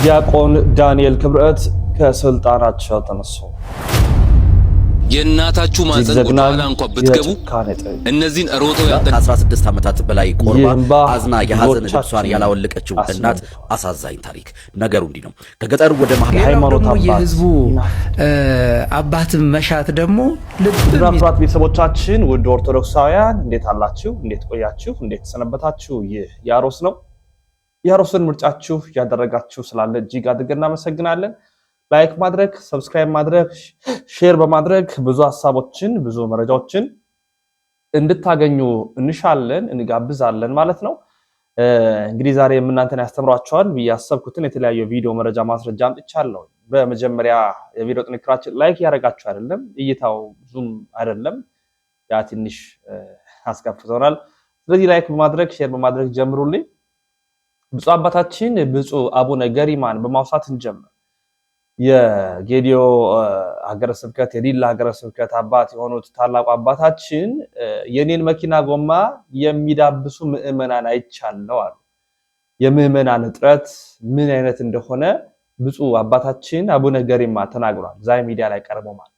ዲያቆን ዳንኤል ክብረት ከስልጣናቸው ተነሱ። የእናታችሁ ማዘን ወደኋላ እንኳን ብትገቡ እነዚህን ሮጦ ከ16 ዓመታት በላይ ቆርባ አዝና የሐዘን ልብሷን ያላወለቀችው እናት አሳዛኝ ታሪክ። ነገሩ እንዲህ ነው። ከገጠር ወደ ሃይማኖት የህዝቡ አባት መሻት ደግሞ ለፍራት ቤተሰቦቻችን ውድ ኦርቶዶክሳውያን እንዴት አላችሁ? እንዴት ቆያችሁ? እንዴት ተሰነበታችሁ? ይህ ያሮስ ነው። ያሮስን ምርጫችሁ ያደረጋችሁ ስላለ እጅግ አድርገን እናመሰግናለን። ላይክ ማድረግ፣ ሰብስክራይብ ማድረግ፣ ሼር በማድረግ ብዙ ሐሳቦችን ብዙ መረጃዎችን እንድታገኙ እንሻለን እንጋብዛለን ማለት ነው። እንግዲህ ዛሬ እናንተን ያስተምሯቸዋል ያሰብኩትን የተለያየ ቪዲዮ መረጃ ማስረጃ አምጥቻለሁ። በመጀመሪያ የቪዲዮ ጥንክራችን ላይክ ያደረጋችሁ አይደለም፣ እይታው ዙም አይደለም፣ ያ ትንሽ አስከፍቶናል። ስለዚህ ላይክ በማድረግ ሼር በማድረግ ጀምሩልኝ። ብፁዕ አባታችን ብፁዕ አቡነ ገሪማን በማውሳት እንጀምር። የጌዲዮ ሀገረ ስብከት የዲላ ሀገረ ስብከት አባት የሆኑት ታላቁ አባታችን የኔን መኪና ጎማ የሚዳብሱ ምዕመናን አይቻለው አሉ። የምዕመናን እጥረት ምን አይነት እንደሆነ ብፁዕ አባታችን አቡነ ገሪማ ተናግሯል። ዛይ ሚዲያ ላይ ቀርቦ ማለት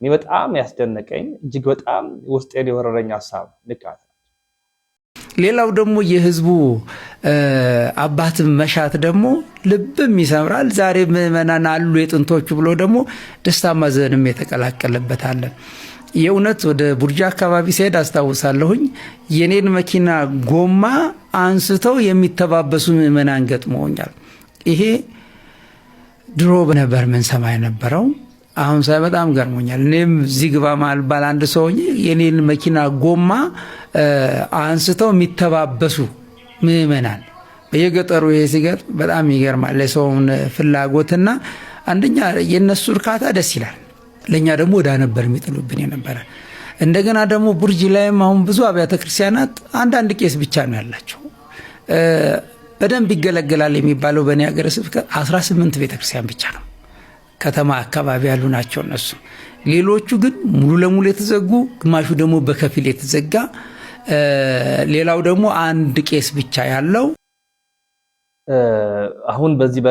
እኔ በጣም ያስደነቀኝ እጅግ በጣም ውስጤን የወረረኝ ሐሳብ ንቃት። ሌላው ደግሞ የህዝቡ አባት መሻት ደግሞ ልብም ይሰምራል። ዛሬ ምዕመናን አሉ የጥንቶቹ ብሎ ደግሞ ደስታ ማዘንም የተቀላቀለበት አለ። የእውነት ወደ ቡርጃ አካባቢ ሲሄድ አስታውሳለሁኝ የኔን መኪና ጎማ አንስተው የሚተባበሱ ምዕመናን ገጥመውኛል። ይሄ ድሮ ነበር ምን ሰማይ ነበረው። አሁን ሳይ በጣም ገርሞኛል። እኔም እዚህ ግባ ማልባል አንድ ሰው የኔን መኪና ጎማ አንስተው የሚተባበሱ ምዕመናን በየገጠሩ ይሄ ሲገጥ በጣም ይገርማል። ለሰውን ፍላጎትና አንደኛ የነሱ እርካታ ደስ ይላል። ለኛ ደግሞ ወዳ ነበር የሚጥሉብን የነበረ። እንደገና ደግሞ ቡርጂ ላይም አሁን ብዙ አብያተ ክርስቲያናት አንዳንድ ቄስ ብቻ ነው ያላቸው። በደንብ ይገለገላል የሚባለው በእኔ ሀገረ ስብከት 18 ቤተክርስቲያን ብቻ ነው። ከተማ አካባቢ ያሉ ናቸው እነሱ። ሌሎቹ ግን ሙሉ ለሙሉ የተዘጉ፣ ግማሹ ደግሞ በከፊል የተዘጋ፣ ሌላው ደግሞ አንድ ቄስ ብቻ ያለው። አሁን በዚህ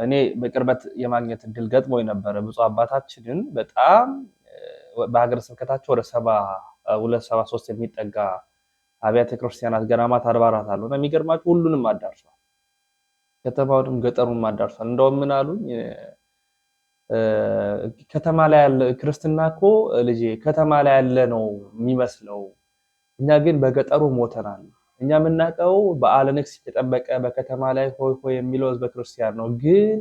እኔ በቅርበት የማግኘት እድል ገጥሞኝ ነበረ። ብፁዕ አባታችንን በጣም በሀገረ ስብከታቸው ወደ 72-73 የሚጠጋ አብያተ ክርስቲያናት ገዳማት አድባራት አሉና የሚገርማችሁ ሁሉንም አዳርሷል። ከተማውንም ገጠሩንም አዳርሷል። እንደውም ምን አሉኝ ከተማ ላይ ያለ ክርስትና እኮ ልጄ ከተማ ላይ ያለ ነው የሚመስለው፣ እኛ ግን በገጠሩ ሞተናል። እኛ የምናውቀው በዓለ ንግስ የተጠበቀ በከተማ ላይ ሆይ ሆይ የሚለው ህዝበ ክርስቲያን ነው፣ ግን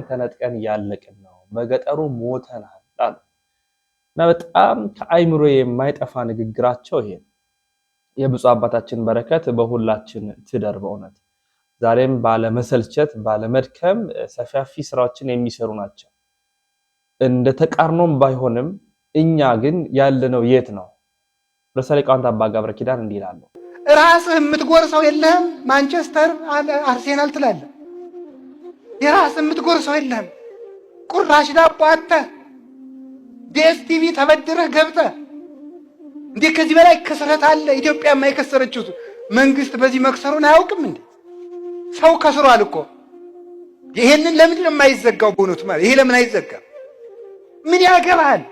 ተነጥቀን ያለቅን ነው፣ በገጠሩ ሞተናል አሉ እና በጣም ከአይምሮ የማይጠፋ ንግግራቸው ይሄ። የብፁዕ አባታችን በረከት በሁላችን ትደር በእውነት። ዛሬም ባለመሰልቸት ባለመድከም ሰፋፊ ስራዎችን የሚሰሩ ናቸው። እንደ ተቃርኖም ባይሆንም እኛ ግን ያለነው የት ነው? ለምሳሌ ቃንታ አባ ገብረ ኪዳን እንዲህ ይላሉ። ራስህ የምትጎርሰው የለህም። ማንቸስተር አርሴናል ትላለህ። የራስህ የምትጎርሰው የለህም። ቁራሽ ዳቦ አጥተህ ዲኤስቲቪ ተበድረህ ገብተህ እንዴ! ከዚህ በላይ ክስረት አለ? ኢትዮጵያ የማይከሰረችው መንግስት በዚህ መክሰሩን አያውቅም እንዴ? ሰው ከስሯል እኮ። ይሄንን ለምን የማይዘጋው? በእውነቱ ማለት ይሄ ለምን አይዘጋም? ምን ያገባል?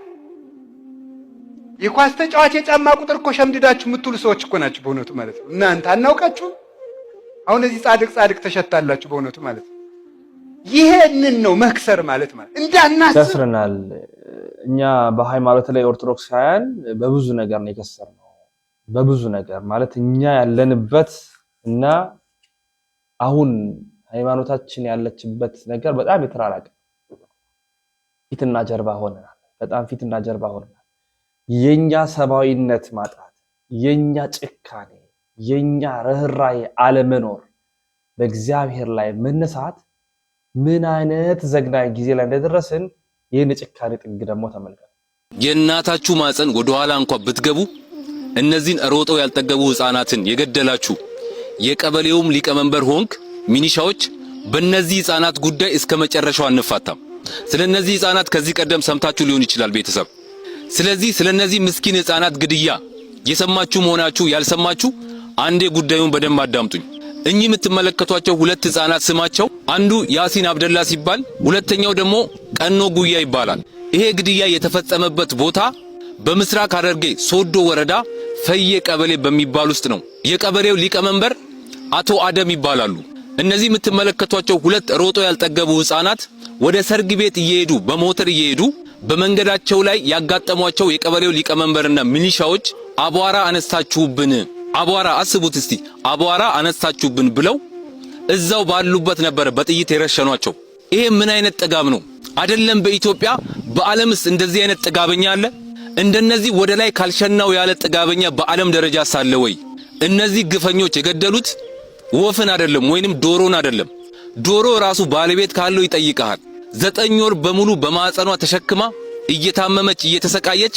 የኳስ ተጫዋች የጫማ ቁጥር እኮ ሸምድዳችሁ የምትውሉ ሰዎች እኮ ናችሁ በእውነቱ ማለት ነው። እናንተ አናውቃችሁ? አሁን እዚህ ጻድቅ ተሸታላችሁ በእውነቱ ማለት ነው። ይሄንን ነው መክሰር ማለት እንዳናስብ ከስረናል። እኛ በሃይማኖት ላይ ኦርቶዶክሳውያን በብዙ ነገር ነው የከሰርነው። በብዙ ነገር ማለት እኛ ያለንበት እና አሁን ሃይማኖታችን ያለችበት ነገር በጣም የተራራቀ ፊትና ጀርባ ሆነናል። በጣም ፊትና ጀርባ ሆነናል። የኛ ሰብአዊነት ማጣት፣ የኛ ጭካኔ፣ የኛ ርህራሄ አለመኖር፣ በእግዚአብሔር ላይ መነሳት ምን አይነት ዘግናኝ ጊዜ ላይ እንደደረስን ይህን ጭካኔ ጥግ ደግሞ ተመልከቱ። የእናታችሁ ማፀን ወደኋላ እንኳን ብትገቡ እነዚህን ሮጠው ያልጠገቡ ህፃናትን የገደላችሁ የቀበሌውም ሊቀመንበር ሆንክ ሚኒሻዎች በእነዚህ ህፃናት ጉዳይ እስከ መጨረሻው አንፋታም። ስለነዚህ ህፃናት ከዚህ ቀደም ሰምታችሁ ሊሆን ይችላል ቤተሰብ። ስለዚህ ስለነዚህ ምስኪን ህፃናት ግድያ የሰማችሁ መሆናችሁ ያልሰማችሁ አንዴ ጉዳዩን በደንብ አዳምጡኝ። እኚህ የምትመለከቷቸው ሁለት ህፃናት ስማቸው አንዱ ያሲን አብደላ ሲባል ሁለተኛው ደግሞ ቀኖ ጉያ ይባላል። ይሄ ግድያ የተፈጸመበት ቦታ በምስራቅ ሐረርጌ ሶዶ ወረዳ ፈየ ቀበሌ በሚባል ውስጥ ነው። የቀበሌው ሊቀመንበር አቶ አደም ይባላሉ። እነዚህ የምትመለከቷቸው ሁለት ሮጦ ያልጠገቡ ህፃናት ወደ ሰርግ ቤት እየሄዱ በሞተር እየሄዱ በመንገዳቸው ላይ ያጋጠሟቸው የቀበሌው ሊቀመንበርና ሚሊሻዎች አቧራ አነሳችሁብን፣ አቧራ አስቡት እስቲ አቧራ አነሳችሁብን ብለው እዛው ባሉበት ነበር በጥይት የረሸኗቸው። ይሄ ምን አይነት ጥጋብ ነው? አይደለም በኢትዮጵያ በዓለምስ እንደዚህ አይነት ጥጋበኛ አለ? እንደነዚህ ወደ ላይ ካልሸናው ያለ ጥጋበኛ በዓለም ደረጃ ሳለ ወይ? እነዚህ ግፈኞች የገደሉት ወፍን አይደለም ወይንም ዶሮን አይደለም። ዶሮ ራሱ ባለቤት ካለው ይጠይቃል። 9 ወር በሙሉ በማህፀኗ ተሸክማ እየታመመች እየተሰቃየች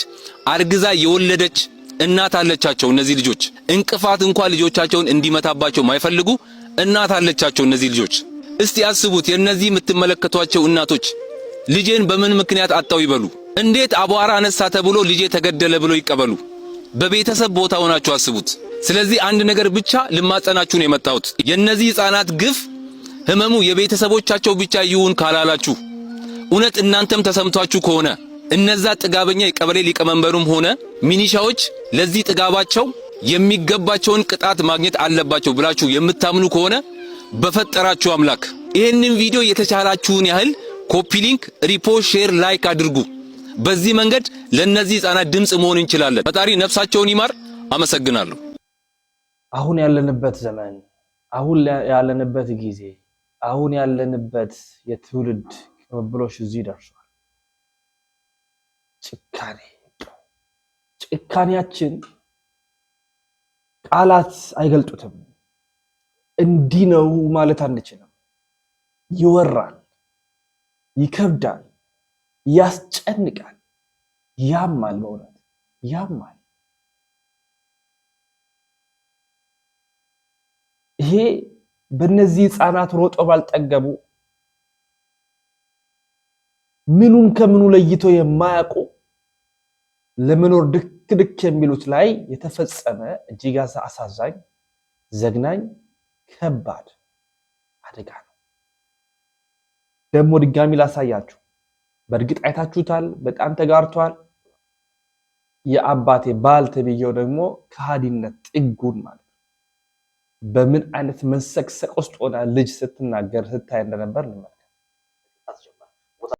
አርግዛ የወለደች እናት አለቻቸው። እነዚህ ልጆች እንቅፋት እንኳን ልጆቻቸውን እንዲመታባቸው ማይፈልጉ እናት አለቻቸው እነዚህ ልጆች። እስቲ አስቡት የነዚህ የምትመለከቷቸው እናቶች ልጄን በምን ምክንያት አጣው ይበሉ? እንዴት አቧራ አነሳ ተብሎ ልጄ ተገደለ ብሎ ይቀበሉ? በቤተሰብ ቦታ ሆናችሁ አስቡት። ስለዚህ አንድ ነገር ብቻ ልማጸናችሁ ነው የመጣሁት። የነዚህ ህፃናት ግፍ ህመሙ የቤተሰቦቻቸው ብቻ ይሁን ካላላችሁ እውነት እናንተም ተሰምቷችሁ ከሆነ እነዛ ጥጋበኛ የቀበሌ ሊቀመንበሩም ሆነ ሚኒሻዎች ለዚህ ጥጋባቸው የሚገባቸውን ቅጣት ማግኘት አለባቸው ብላችሁ የምታምኑ ከሆነ በፈጠራችሁ አምላክ ይሄንን ቪዲዮ የተቻላችሁን ያህል ኮፒ ሊንክ፣ ሪፖስት፣ ሼር፣ ላይክ አድርጉ። በዚህ መንገድ ለነዚህ ህፃናት ድምጽ መሆን እንችላለን። ፈጣሪ ነፍሳቸውን ይማር። አመሰግናለሁ። አሁን ያለንበት ዘመን፣ አሁን ያለንበት ጊዜ፣ አሁን ያለንበት የትውልድ ቅብብሎሽ እዚህ ደርሷል። ጭካኔያችን ቃላት አይገልጡትም። እንዲህ ነው ማለት አንችልም። ይወራል፣ ይከብዳል፣ ያስጨንቃል፣ ያማል፣ በእውነት ያማል። ይሄ በእነዚህ ህፃናት ሮጦ ባልጠገቡ ምኑን ከምኑ ለይቶ የማያውቁ ለመኖር ድክ የሚሉት ላይ የተፈጸመ እጅግ አሳዛኝ፣ ዘግናኝ፣ ከባድ አደጋ ነው። ደግሞ ድጋሚ ላሳያችሁ። በእርግጥ አይታችሁታል፣ በጣም ተጋርቷል። የአባቴ ባል ተብዬው ደግሞ ከሃዲነት ጥጉን ማለት በምን አይነት መንሰቅሰቅ ውስጥ ሆና ልጅ ስትናገር ስታይ እንደነበር እንመልከት።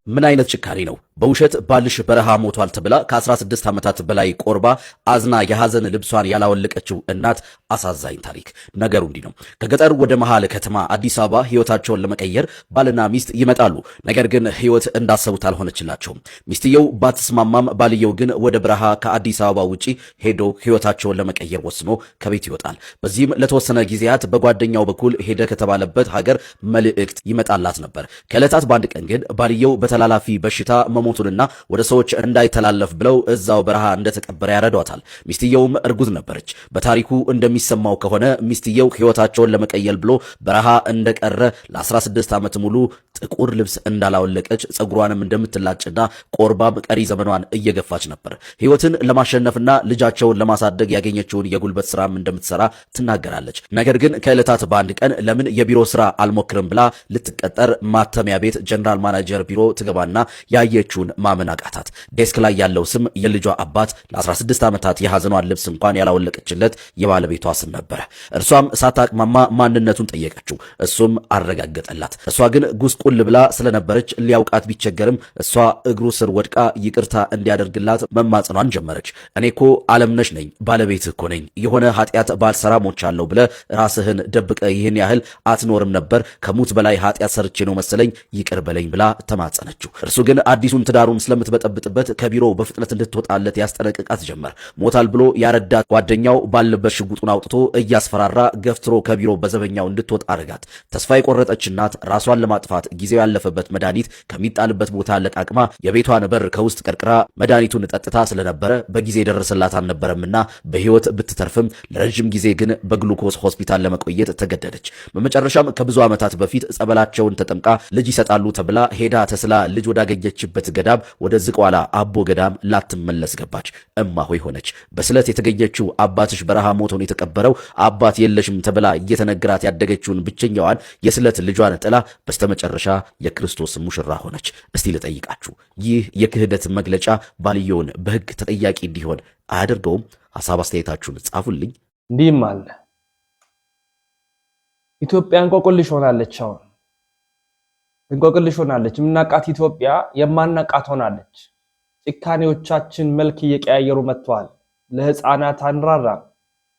ምን አይነት ጭካኔ ነው? በውሸት ባልሽ በረሃ ሞቷል ተብላ ከ16 ዓመታት በላይ ቆርባ አዝና የሐዘን ልብሷን ያላወለቀችው እናት አሳዛኝ ታሪክ። ነገሩ እንዲህ ነው። ከገጠር ወደ መሃል ከተማ አዲስ አበባ ህይወታቸውን ለመቀየር ባልና ሚስት ይመጣሉ። ነገር ግን ህይወት እንዳሰቡት አልሆነችላቸውም። ሚስትየው ባትስማማም ባልየው ግን ወደ በረሃ ከአዲስ አበባ ውጪ ሄዶ ህይወታቸውን ለመቀየር ወስኖ ከቤት ይወጣል። በዚህም ለተወሰነ ጊዜያት በጓደኛው በኩል ሄደ ከተባለበት ሀገር መልእክት ይመጣላት ነበር። ከዕለታት በአንድ ቀን ግን ባልየው በተላላፊ በሽታ መሞቱንና ወደ ሰዎች እንዳይተላለፍ ብለው እዛው በረሃ እንደተቀበረ ያረዷታል። ሚስትየውም እርጉዝ ነበረች። በታሪኩ እንደሚሰማው ከሆነ ሚስትየው ህይወታቸውን ለመቀየል ብሎ በረሃ እንደቀረ ለ16 ዓመት ሙሉ ጥቁር ልብስ እንዳላወለቀች ጸጉሯንም እንደምትላጭና ቆርባም ቀሪ ዘመኗን እየገፋች ነበር። ህይወትን ለማሸነፍና ልጃቸውን ለማሳደግ ያገኘችውን የጉልበት ስራም እንደምትሰራ ትናገራለች። ነገር ግን ከዕለታት በአንድ ቀን ለምን የቢሮ ስራ አልሞክርም ብላ ልትቀጠር ማተሚያ ቤት ጀነራል ማናጀር ቢሮ ትገባና ያየችውን ማመን አቃታት። ዴስክ ላይ ያለው ስም የልጇ አባት ለ16 ዓመታት የሐዘኗን ልብስ እንኳን ያላወለቀችለት የባለቤቷ ስም ነበረ። እርሷም ሳታቅማማ ማንነቱን ጠየቀችው። እሱም አረጋገጠላት። እሷ ግን ጉስቁል ብላ ስለነበረች ሊያውቃት ቢቸገርም እሷ እግሩ ስር ወድቃ ይቅርታ እንዲያደርግላት መማጸኗን ጀመረች። እኔ እኮ አለምነሽ ነኝ፣ ባለቤትህ እኮ ነኝ። የሆነ ኃጢአት ባልሰራ ሞቻለሁ ብለ ራስህን ደብቀ ይህን ያህል አትኖርም ነበር። ከሙት በላይ ኃጢአት ሰርቼ ነው መሰለኝ፣ ይቅር በለኝ ብላ ተማጸነችው። እርሱ ግን አዲሱን ትዳሩን ስለምትበጠብጥበት ከቢሮ በፍጥነት እንድትወጣለት ያስጠነቅቃት ጀመር። ሞታል ብሎ ያረዳት ጓደኛው ባለበት ሽጉጡን አውጥቶ እያስፈራራ ገፍትሮ ከቢሮ በዘበኛው እንድትወጣ አረጋት። ተስፋ የቆረጠች እናት ራሷን ለማጥፋት ጊዜው ያለፈበት መድኃኒት ከሚጣልበት ቦታ ለቃቅማ የቤቷን በር ከውስጥ ቀርቅራ መድኃኒቱን ጠጥታ ስለነበረ በጊዜ የደረሰላት አልነበረምና በህይወት ብትተርፍም ለረጅም ጊዜ ግን በግሉኮስ ሆስፒታል ለመቆየት ተገደደች። በመጨረሻም ከብዙ ዓመታት በፊት ጸበላቸውን ተጠምቃ ልጅ ይሰጣሉ ተብላ ሄዳ ተስላ መስላ ልጅ ወዳገኘችበት ገዳም ወደ ዝቋላ አቦ ገዳም ላትመለስ ገባች። እማሆይ ሆነች። በስለት የተገኘችው አባትሽ በረሃ ሞቶን የተቀበረው አባት የለሽም ተብላ እየተነገራት ያደገችውን ብቸኛዋን የስለት ልጇን ጥላ በስተመጨረሻ የክርስቶስ ሙሽራ ሆነች። እስቲ ልጠይቃችሁ፣ ይህ የክህደት መግለጫ ባልየውን በሕግ ተጠያቂ እንዲሆን አያደርገውም? ሐሳብ አስተያየታችሁን ጻፉልኝ። እንዲህም አለ። ኢትዮጵያ እንቆቅልሽ ሆናለች። አሁን እንቆቅልሽ ሆናለች። የምናቃት ኢትዮጵያ የማናቃት ሆናለች። ጭካኔዎቻችን መልክ እየቀያየሩ መጥተዋል። ለህፃናት አንራራም፣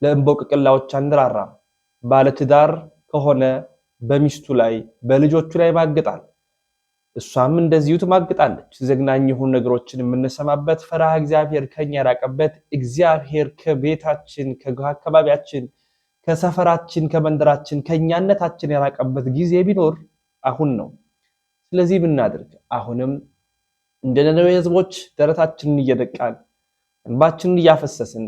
ለእንቦቅቅላዎች አንራራም። ባለትዳር ከሆነ በሚስቱ ላይ በልጆቹ ላይ ማግጣል፣ እሷም እንደዚሁ ትማግጣለች። ዘግናኝ የሆኑ ነገሮችን የምንሰማበት፣ ፈሪሃ እግዚአብሔር ከኛ ያራቀበት፣ እግዚአብሔር ከቤታችን ከአካባቢያችን ከሰፈራችን ከመንደራችን ከኛነታችን ያራቀበት ጊዜ ቢኖር አሁን ነው። ስለዚህ ብናድርግ አሁንም እንደነነዌ ህዝቦች ደረታችንን እየደቃን እንባችንን እያፈሰስን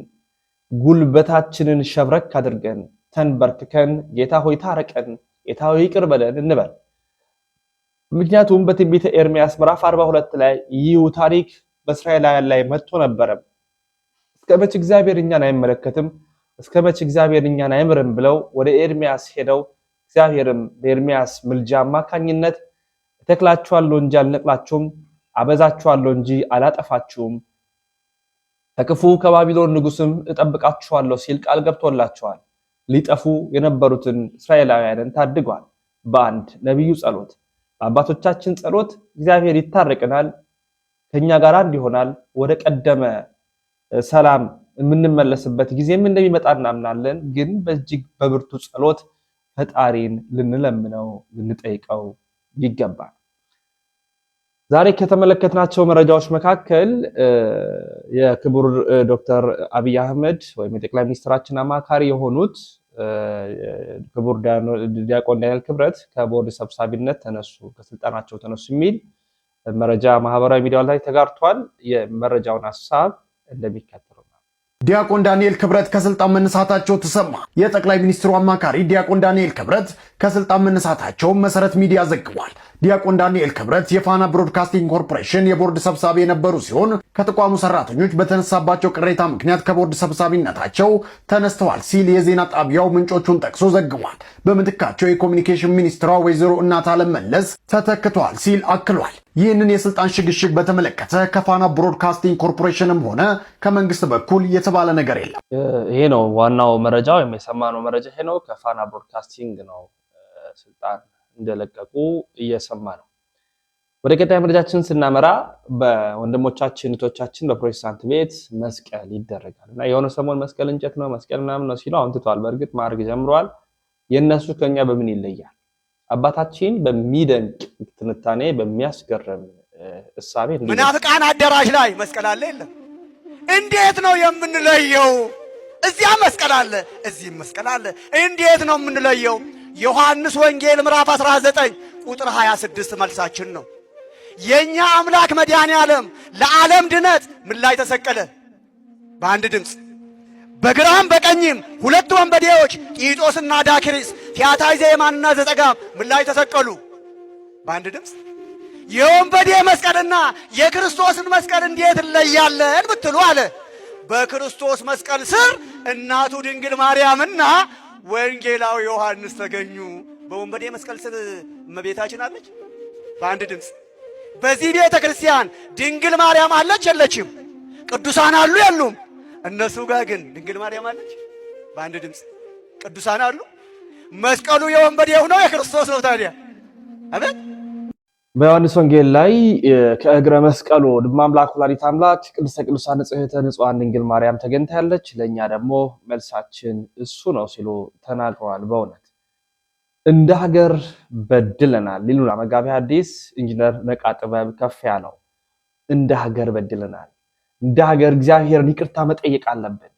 ጉልበታችንን ሸብረክ አድርገን ተንበርክከን ጌታ ሆይ ታረቀን፣ ጌታ ሆይ ይቅር በለን እንበል። ምክንያቱም በትንቢተ ኤርምያስ ምዕራፍ 42 ላይ ይህ ታሪክ በእስራኤላውያን ላይ መጥቶ ነበረ። እስከመቼ እግዚአብሔር እኛን አይመለከትም? እስከመቼ እግዚአብሔር እኛን አይምርም? ብለው ወደ ኤርምያስ ሄደው እግዚአብሔርም በኤርምያስ ምልጃ አማካኝነት እተክላችኋለሁ እንጂ አልነቅላችሁም፣ አበዛችኋለሁ እንጂ አላጠፋችሁም፣ ከክፉ ከባቢሎን ንጉስም እጠብቃችኋለሁ ሲል ቃል ገብቶላቸዋል። ሊጠፉ የነበሩትን እስራኤላውያንን ታድጓል። በአንድ ነቢዩ ጸሎት፣ በአባቶቻችን ጸሎት እግዚአብሔር ይታረቀናል፣ ከኛ ጋር እንዲሆናል፣ ወደ ቀደመ ሰላም የምንመለስበት ጊዜም እንደሚመጣ እናምናለን። ግን በእጅግ በብርቱ ጸሎት ፈጣሪን ልንለምነው ልንጠይቀው ይገባል። ዛሬ ከተመለከትናቸው መረጃዎች መካከል የክቡር ዶክተር አብይ አህመድ ወይም የጠቅላይ ሚኒስትራችን አማካሪ የሆኑት ክቡር ዲያቆን ዳንኤል ክብረት ከቦርድ ሰብሳቢነት ተነሱ፣ ከስልጣናቸው ተነሱ የሚል መረጃ ማህበራዊ ሚዲያ ላይ ተጋርቷል። የመረጃውን ሐሳብ እንደሚከተለው ነው። ዲያቆን ዳንኤል ክብረት ከስልጣን መነሳታቸው ተሰማ። የጠቅላይ ሚኒስትሩ አማካሪ ዲያቆን ዳንኤል ክብረት ከስልጣን መነሳታቸው መሰረት ሚዲያ ዘግቧል። ዲያቆን ዳንኤል ክብረት የፋና ብሮድካስቲንግ ኮርፖሬሽን የቦርድ ሰብሳቢ የነበሩ ሲሆን ከተቋሙ ሰራተኞች በተነሳባቸው ቅሬታ ምክንያት ከቦርድ ሰብሳቢነታቸው ተነስተዋል ሲል የዜና ጣቢያው ምንጮቹን ጠቅሶ ዘግቧል። በምትካቸው የኮሚኒኬሽን ሚኒስትሯ ወይዘሮ እናታለም መለስ ተተክተዋል ሲል አክሏል። ይህንን የስልጣን ሽግሽግ በተመለከተ ከፋና ብሮድካስቲንግ ኮርፖሬሽንም ሆነ ከመንግስት በኩል የተባለ ነገር የለም። ይሄ ነው ዋናው መረጃ ወይም የሰማነው መረጃ ይሄ ነው። ከፋና ብሮድካስቲንግ ነው ስልጣን እንደለቀቁ እየሰማ ነው። ወደ ቀጣይ መረጃችን ስናመራ በወንድሞቻችን እህቶቻችን በፕሮቴስታንት ቤት መስቀል ይደረጋል እና የሆነ ሰሞን መስቀል እንጨት ነው መስቀል ምናምን ነው ሲሉ አሁን ትቷል። በእርግጥ ማድረግ ጀምረዋል። የእነሱ ከኛ በምን ይለያል? አባታችን በሚደንቅ ትንታኔ በሚያስገርም እሳቤ ምናፍቃን አዳራሽ ላይ መስቀል አለ የለም? እንዴት ነው የምንለየው? እዚያ መስቀል አለ፣ እዚህም መስቀል አለ። እንዴት ነው የምንለየው? ዮሐንስ ወንጌል ምዕራፍ 19 ቁጥር 26 መልሳችን ነው። የኛ አምላክ መድኃኔ ዓለም ለዓለም ድነት ምን ላይ ተሰቀለ? በአንድ ድምፅ። በግራም በቀኝም ሁለት ወንበዴዎች ቂጦስና ዳክሪስ ቲያታይ ዘየማንና ዘጸጋም ምን ላይ ተሰቀሉ? በአንድ ድምፅ። የወንበዴ መስቀልና የክርስቶስን መስቀል እንዴት እንለያለን ብትሉ አለ በክርስቶስ መስቀል ስር እናቱ ድንግል ማርያምና ወንጌላዊ ዮሐንስ ተገኙ። በወንበዴ መስቀል ስር እመቤታችን አለች በአንድ ድምፅ። በዚህ ቤተ ክርስቲያን ድንግል ማርያም አለች የለችም? ቅዱሳን አሉ የሉም? እነሱ ጋር ግን ድንግል ማርያም አለች በአንድ ድምፅ። ቅዱሳን አሉ። መስቀሉ የወንበዴው ነው የክርስቶስ ነው። ታዲያ አቤት። በዮሐንስ ወንጌል ላይ ከእግረ መስቀሉ ድማ አምላክ ወላዲተ አምላክ ቅድስተ ቅዱሳን ንጽሕተ ንጹሐን ድንግል ማርያም ተገኝታለች፣ ለእኛ ደግሞ መልሳችን እሱ ነው ሲሉ ተናግረዋል። በእውነት እንደ ሀገር በድለናል ሊሉና መጋቢ ሐዲስ ኢንጂነር ነቃ ጥበብ ከፍ ያለው እንደ ሀገር በድለናል። እንደ ሀገር እግዚአብሔርን ይቅርታ መጠየቅ አለብን።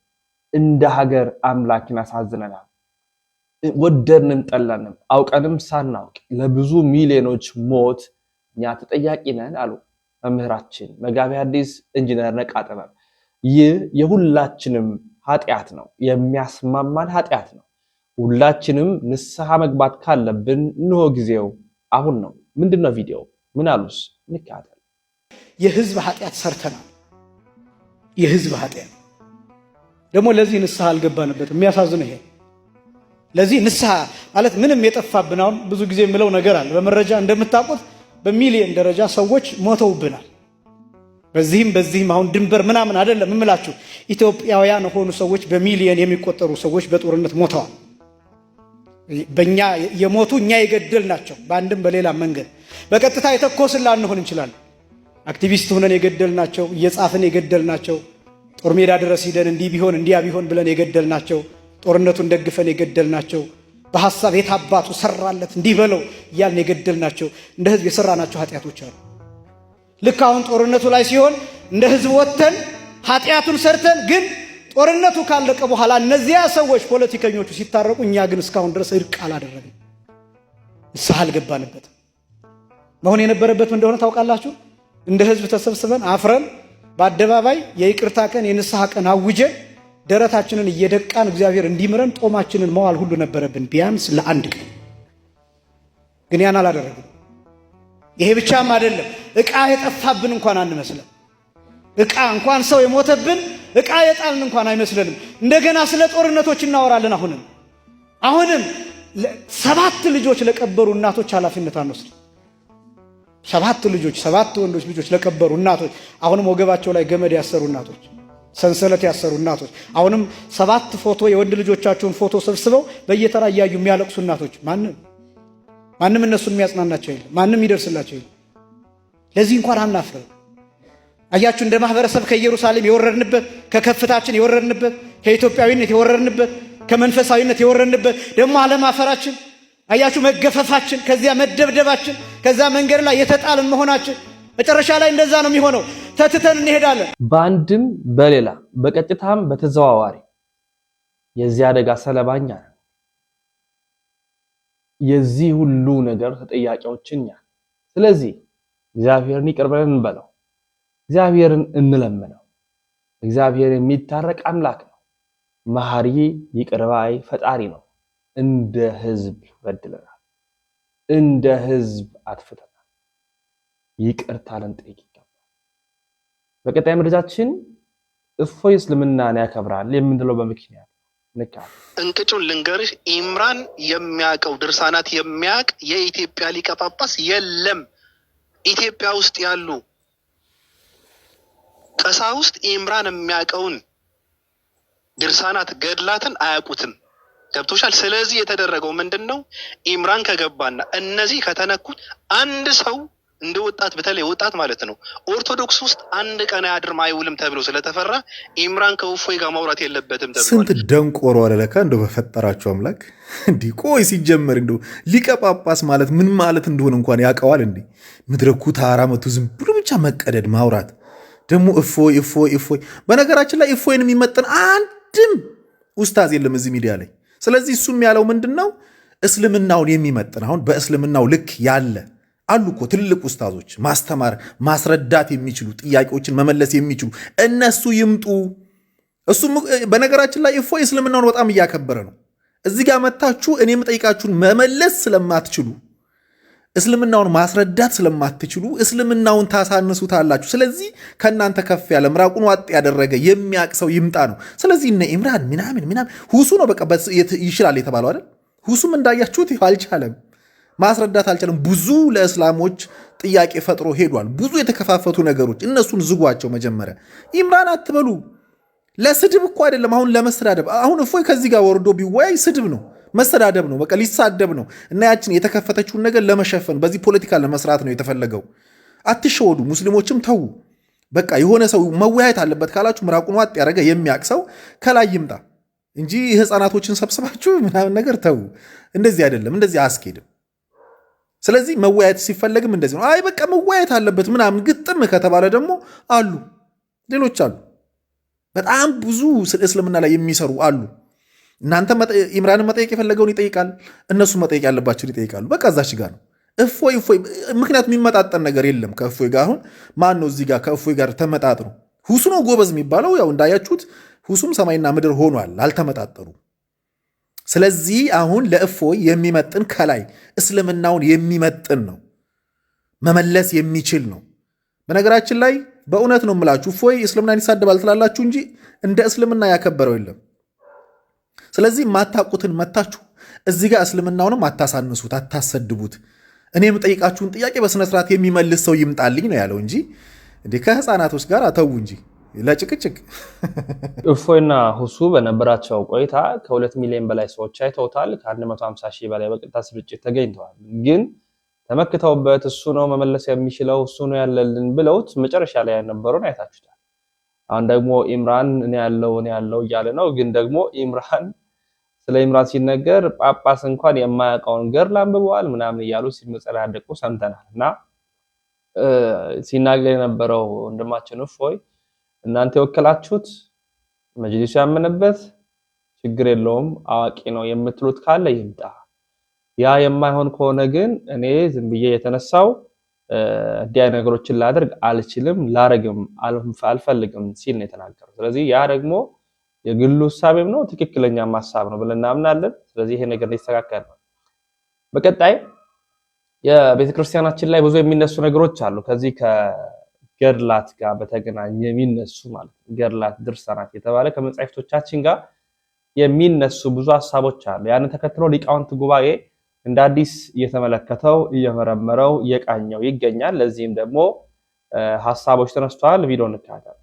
እንደ ሀገር አምላክን አሳዝነናል። ወደድንም ጠላንም አውቀንም ሳናውቅ ለብዙ ሚሊዮኖች ሞት እኛ ተጠያቂ ነን አሉ መምህራችን መጋቢ ሐዲስ ኢንጂነር ነቃ ጥበብ። ይህ የሁላችንም ኃጢአት ነው፣ የሚያስማማን ኃጢአት ነው። ሁላችንም ንስሐ መግባት ካለብን እንሆ ጊዜው አሁን ነው። ምንድነው ቪዲዮ? ምን አሉስ? እንካተል። የህዝብ ኃጢአት ሰርተናል። የህዝብ ኃጢአት ደግሞ ለዚህ ንስሐ አልገባንበትም። የሚያሳዝነው ይሄ ለዚህ ንስሐ ማለት ምንም የጠፋብን አሁን ብዙ ጊዜ የምለው ነገር አለ። በመረጃ እንደምታውቁት በሚሊዮን ደረጃ ሰዎች ሞተውብናል። በዚህም አሁን ድንበር ምናምን አይደለም እምላችሁ ኢትዮጵያውያን ሆኑ ሰዎች በሚሊዮን የሚቆጠሩ ሰዎች በጦርነት ሞተዋል። በእኛ የሞቱ እኛ የገደልናቸው በአንድም በሌላ መንገድ በቀጥታ የተኮስን ላንሆን እንችላለን። አክቲቪስት ሆነን የገደልናቸው፣ እየጻፍን የገደልናቸው፣ ጦር ሜዳ ድረስ ሂደን እንዲህ ቢሆን እንዲያ ቢሆን ብለን የገደልናቸው፣ ጦርነቱን ደግፈን የገደልናቸው፣ በሐሳብ የታባቱ ሰራለት እንዲህ በለው እያልን የገደልናቸው እንደ ህዝብ የሰራናቸው ኃጢአቶች አሉ። ልክ አሁን ጦርነቱ ላይ ሲሆን እንደ ህዝብ ወጥተን ኃጢአቱን ሰርተን ግን ጦርነቱ ካለቀ በኋላ እነዚያ ሰዎች ፖለቲከኞቹ ሲታረቁ እኛ ግን እስካሁን ድረስ እርቅ አላደረግን፣ ንስሐ አልገባንበትም። መሆን የነበረበት እንደሆነ ታውቃላችሁ። እንደ ህዝብ ተሰብስበን አፍረን በአደባባይ የይቅርታ ቀን የንስሐ ቀን አውጀን ደረታችንን እየደቃን እግዚአብሔር እንዲምረን ጦማችንን መዋል ሁሉ ነበረብን፣ ቢያንስ ለአንድ ቀን። ግን ያን አላደረግን። ይሄ ብቻም አይደለም፣ ዕቃ የጠፋብን እንኳን አንመስለም። ዕቃ እንኳን ሰው የሞተብን ዕቃ የጣልን እንኳን አይመስለንም። እንደገና ስለ ጦርነቶች እናወራለን። አሁንም 7 ልጆች ለቀበሩ እናቶች ኃላፊነት አንወስድም። 7 ልጆች 7 ወንዶች ልጆች ለቀበሩ እናቶች፣ አሁንም ወገባቸው ላይ ገመድ ያሰሩ እናቶች፣ ሰንሰለት ያሰሩ እናቶች፣ አሁንም 7 ፎቶ የወንድ ልጆቻቸውን ፎቶ ሰብስበው በየተራ እያዩ የሚያለቅሱ እናቶች፣ ማንም እነሱን የሚያጽናናቸው የለም፣ ማንም ይደርስላቸው የለም። ለዚህ እንኳን አናፍርም። አያችሁ፣ እንደ ማህበረሰብ ከኢየሩሳሌም የወረድንበት፣ ከከፍታችን የወረድንበት፣ ከኢትዮጵያዊነት የወረድንበት፣ ከመንፈሳዊነት የወረድንበት ደግሞ አለማፈራችን፣ አያችሁ መገፈፋችን፣ ከዚያ መደብደባችን፣ ከዛ መንገድ ላይ የተጣልን መሆናችን መጨረሻ ላይ እንደዛ ነው የሚሆነው። ተትተን እንሄዳለን። በአንድም በሌላ በቀጥታም በተዘዋዋሪ የዚህ አደጋ ሰለባኛ ነን። የዚህ ሁሉ ነገር ተጠያቂዎች እኛ። ስለዚህ እግዚአብሔርን ይቅር በለን እንበለው፣ እግዚአብሔርን እንለምነው። እግዚአብሔር የሚታረቅ አምላክ ነው። መሐሪ ይቅር ባይ ፈጣሪ ነው። እንደ ህዝብ በድለናል፣ እንደ ህዝብ አጥፍተናል። ይቅርታ ልንጠይቅ ይገባል። በቀጣይ መረጃችን እፎይ እስልምናን ያከብራል የምንለው በምክንያት እንቅጩን ልንገርሽ፣ ኢምራን የሚያውቀው ድርሳናት የሚያውቅ የኢትዮጵያ ሊቀ ጳጳስ የለም። ኢትዮጵያ ውስጥ ያሉ ቀሳውስት ኢምራን የሚያውቀውን ድርሳናት ገድላትን አያውቁትም። ገብቶሻል? ስለዚህ የተደረገው ምንድን ነው? ኢምራን ከገባና እነዚህ ከተነኩት አንድ ሰው እንደ ወጣት በተለይ ወጣት ማለት ነው ኦርቶዶክስ ውስጥ አንድ ቀን አያድርም አይውልም ተብሎ ስለተፈራ ኢምራን ከእፎይ ጋር ማውራት የለበትም ተብሎ ስንት ደንቆሮ አለለካ እንደው በፈጠራቸው አምላክ እንዲህ ቆይ ሲጀመር እንደው ሊቀ ጳጳስ ማለት ምን ማለት እንደሆነ እንኳን ያውቀዋል እንዴ? ምድረኩ ታራመቱ ዝም ብሎ ብቻ መቀደድ ማውራት ደግሞ እፎይ። በነገራችን ላይ እፎይን የሚመጥን አንድም ኡስታዝ የለም እዚህ ሚዲያ ላይ። ስለዚህ እሱም ያለው ምንድነው እስልምናውን የሚመጥን አሁን በእስልምናው ልክ ያለ አሉ እኮ ትልቅ ኡስታዞች ማስተማር ማስረዳት የሚችሉ ጥያቄዎችን መመለስ የሚችሉ እነሱ ይምጡ። እሱም በነገራችን ላይ እፎይ እስልምናውን በጣም እያከበረ ነው። እዚህ ጋር መታችሁ እኔ የምጠይቃችሁን መመለስ ስለማትችሉ እስልምናውን ማስረዳት ስለማትችሉ እስልምናውን ታሳንሱታላችሁ። ስለዚህ ከእናንተ ከፍ ያለ ምራቁን ዋጥ ያደረገ የሚያቅ ሰው ይምጣ ነው። ስለዚህ እነ ኢምራን ምናምን ሁሱ ነው በቃ ይችላል የተባለው አይደል? ሁሱም እንዳያችሁት አልቻለም፣ ማስረዳት አልቻለም። ብዙ ለእስላሞች ጥያቄ ፈጥሮ ሄዷል። ብዙ የተከፋፈቱ ነገሮች እነሱን ዝጓቸው። መጀመሪያ ኢምራን አትበሉ። ለስድብ እኮ አይደለም፣ አሁን ለመሰዳደብ። አሁን እፎይ ከዚህ ጋር ወርዶ ቢወያይ ስድብ ነው፣ መሰዳደብ ነው፣ በቃ ሊሳደብ ነው። እና ያችን የተከፈተችውን ነገር ለመሸፈን በዚህ ፖለቲካ ለመስራት ነው የተፈለገው። አትሸወዱ፣ ሙስሊሞችም ተዉ። በቃ የሆነ ሰው መወያየት አለበት ካላችሁ ምራቁን ዋጥ ያደረገ የሚያቅ ሰው ከላይ ይምጣ እንጂ ህፃናቶችን ሰብስባችሁ ምናምን ነገር ተዉ። እንደዚህ አይደለም፣ እንደዚህ አያስኬድም። ስለዚህ መወያየት ሲፈለግም እንደዚህ ነው። አይ በቃ መወያየት አለበት ምናምን ግጥም ከተባለ ደግሞ አሉ ሌሎች አሉ፣ በጣም ብዙ እስልምና ላይ የሚሰሩ አሉ። እናንተ ኢምራንን መጠየቅ የፈለገውን ይጠይቃል፣ እነሱ መጠየቅ ያለባቸውን ይጠይቃሉ። በቃ እዛች ጋር ነው እፎይ። ምክንያቱም የሚመጣጠን ነገር የለም ከእፎይ ጋር። አሁን ማን ነው እዚህ ጋር ከእፎይ ጋር ተመጣጥሩ? ሁሱ ነው ጎበዝ የሚባለው። ያው እንዳያችሁት ሁሱም ሰማይና ምድር ሆኗል፣ አልተመጣጠሩ። ስለዚህ አሁን ለእፎይ የሚመጥን ከላይ እስልምናውን የሚመጥን ነው። መመለስ የሚችል ነው። በነገራችን ላይ በእውነት ነው የምላችሁ፣ እፎይ እስልምናን ይሳደባል ትላላችሁ እንጂ እንደ እስልምና ያከበረው የለም። ስለዚህ የማታውቁትን መታችሁ እዚህ ጋር እስልምናውንም አታሳንሱት፣ አታሰድቡት። እኔ የምጠይቃችሁን ጥያቄ በስነስርዓት የሚመልስ ሰው ይምጣልኝ ነው ያለው እንጂ እንዴ ከህፃናቶች ጋር አተው እንጂ ለጭቅጭቅ። እፎይና ሁሱ በነበራቸው ቆይታ ከ2 ሚሊዮን በላይ ሰዎች አይተውታል። ከ150 ሺህ በላይ በቀጥታ ስርጭት ተገኝተዋል። ግን ተመክተውበት እሱ ነው መመለስ የሚችለው እሱ ነው ያለልን ብለውት መጨረሻ ላይ ያነበሩን አይታችሁታል። አሁን ደግሞ ኢምራን እኔ ያለው እያለ ነው። ግን ደግሞ ኢምራን ስለ ኢምራን ሲነገር ጳጳስ እንኳን የማያውቀውን ገድል አንብበዋል ምናምን እያሉ ሲመጸዳደቁ ሰምተናል። እና ሲናገር የነበረው ወንድማችን እፎይ እናንተ የወከላችሁት መጅሊሱ ያመነበት ችግር የለውም አዋቂ ነው የምትሉት ካለ ይምጣ፣ ያ የማይሆን ከሆነ ግን እኔ ዝም ብዬ የተነሳው እንዲያ ነገሮችን ላደርግ አልችልም፣ ላረግም አልፈልግም ሲል ነው የተናገረው። ስለዚህ ያ ደግሞ የግሉ ሐሳብም ነው ትክክለኛ ሐሳብ ነው ብለን እናምናለን። ስለዚህ ይሄ ነገር ሊስተካከል ነው። በቀጣይ የቤተክርስቲያናችን ላይ ብዙ የሚነሱ ነገሮች አሉ። ከዚህ ከገድላት ጋር በተገናኘ የሚነሱ ማለት ገድላት፣ ድርሳናት የተባለ ከመጻሕፍቶቻችን ጋር የሚነሱ ብዙ ሐሳቦች አሉ። ያን ተከትሎ ሊቃውንት ጉባኤ እንደ አዲስ እየተመለከተው እየመረመረው እየቃኘው ይገኛል። ለዚህም ደግሞ ሐሳቦች ተነስተዋል። ቪዲዮ እንካታለን።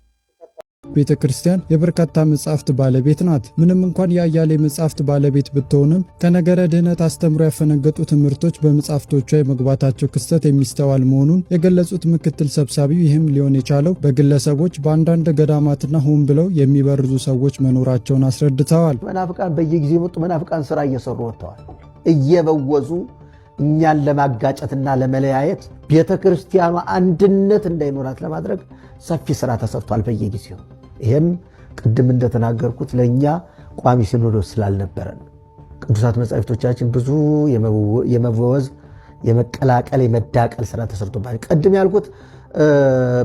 ቤተ ክርስቲያን የበርካታ መጻሕፍት ባለቤት ናት። ምንም እንኳን የአያሌ መጻሕፍት ባለቤት ብትሆንም ከነገረ ድኅነት አስተምሮ ያፈነገጡ ትምህርቶች በመጻሕፍቶቿ የመግባታቸው ክስተት የሚስተዋል መሆኑን የገለጹት ምክትል ሰብሳቢው ይህም ሊሆን የቻለው በግለሰቦች በአንዳንድ ገዳማትና ሆን ብለው የሚበርዙ ሰዎች መኖራቸውን አስረድተዋል። መናፍቃን በየጊዜው መጡ መናፍቃን ስራ እየሰሩ ወጥተዋል። እየበወዙ እኛን ለማጋጨትና ለመለያየት ቤተ ክርስቲያኗ አንድነት እንዳይኖራት ለማድረግ ሰፊ ስራ ተሰርቷል በየጊዜው። ይሄም ቅድም እንደተናገርኩት ለኛ ቋሚ ሲኖዶስ ስላልነበረን ቅዱሳት መጻሕፍቶቻችን ብዙ የመወዝ የመቀላቀል የመዳቀል ስራ ተሰርቶባል። ቅድም ያልኩት